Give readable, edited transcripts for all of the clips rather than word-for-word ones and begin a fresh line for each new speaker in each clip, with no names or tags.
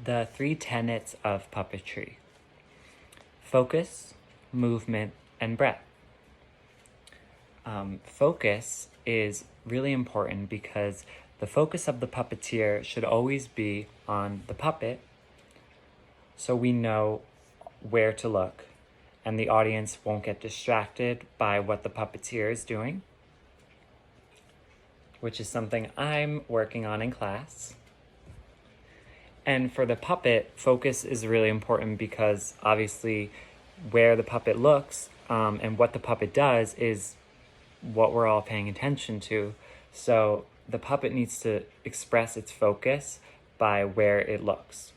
the three tenets of puppetry: focus, movement, and breath. Focus is really important because the focus of the puppeteer should always be on the puppet, so we know where to look and the audience won't get distracted by what the puppeteer is doing, which is something I'm working on in class. And for the puppet, focus is really important because obviously where the puppet looks and what the puppet does is what we're all paying attention to. So the puppet needs to express its focus by where it looks.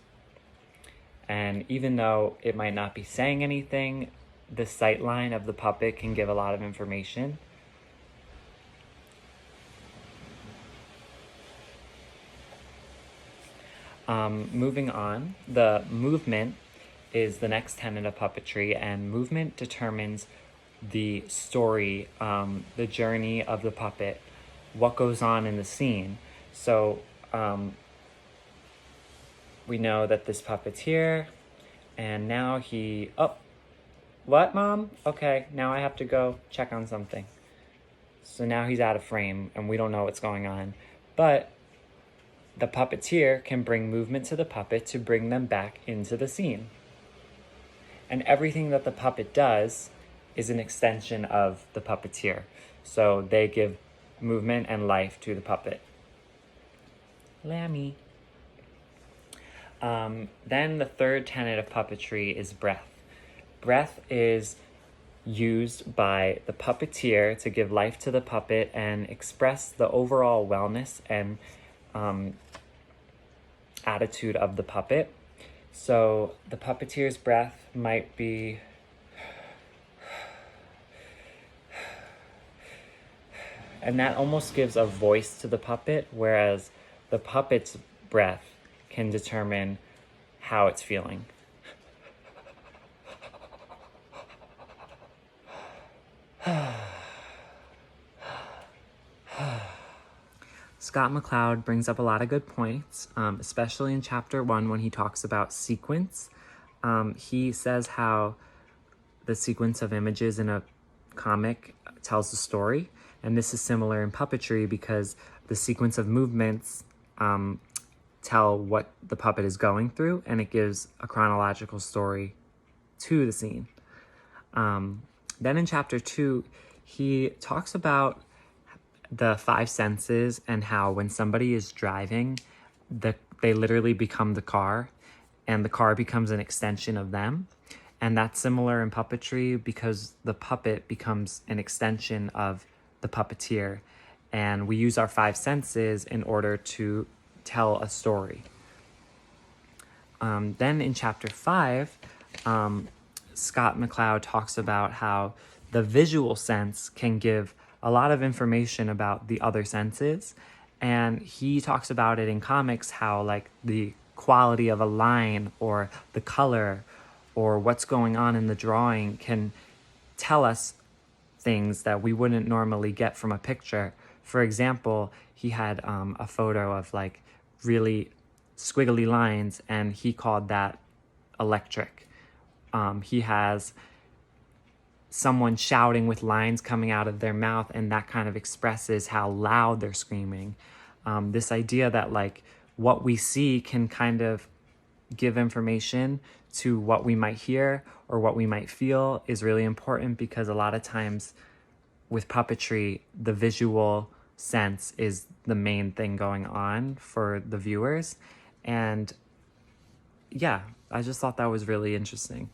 And even though it might not be saying anything, the sight line of the puppet can give a lot of information. Moving on, the movement is the next tenet of puppetry, and movement determines the story, the journey of the puppet, what goes on in the scene. So we know that this puppet's here, and now what, Mom? Okay, now I have to go check on something. So now he's out of frame, and we don't know what's going on. But the puppeteer can bring movement to the puppet to bring them back into the scene. And everything that the puppet does is an extension of the puppeteer. So they give movement and life to the puppet. Lammy. Then the third tenet of puppetry is breath. Breath is used by the puppeteer to give life to the puppet and express the overall wellness and attitude of the puppet. So the puppeteer's breath might be and that almost gives a voice to the puppet, whereas the puppet's breath can determine how it's feeling. Scott McCloud brings up a lot of good points, especially in chapter 1 when he talks about sequence. He says how the sequence of images in a comic tells the story, and this is similar in puppetry because the sequence of movements tell what the puppet is going through, and it gives a chronological story to the scene. Then in chapter 2, he talks about the five senses and how when somebody is driving, they literally become the car, and the car becomes an extension of them. And that's similar in puppetry because the puppet becomes an extension of the puppeteer. And we use our five senses in order to tell a story. Then in chapter 5, Scott McCloud talks about how the visual sense can give a lot of information about the other senses. And he talks about it in comics, how like the quality of a line or the color or what's going on in the drawing can tell us things that we wouldn't normally get from a picture. For example, he had a photo of like really squiggly lines, and he called that electric. He has someone shouting with lines coming out of their mouth, and that kind of expresses how loud they're screaming. This idea that like what we see can kind of give information to what we might hear or what we might feel is really important, because a lot of times with puppetry, the visual sense is the main thing going on for the viewers. And yeah, I just thought that was really interesting.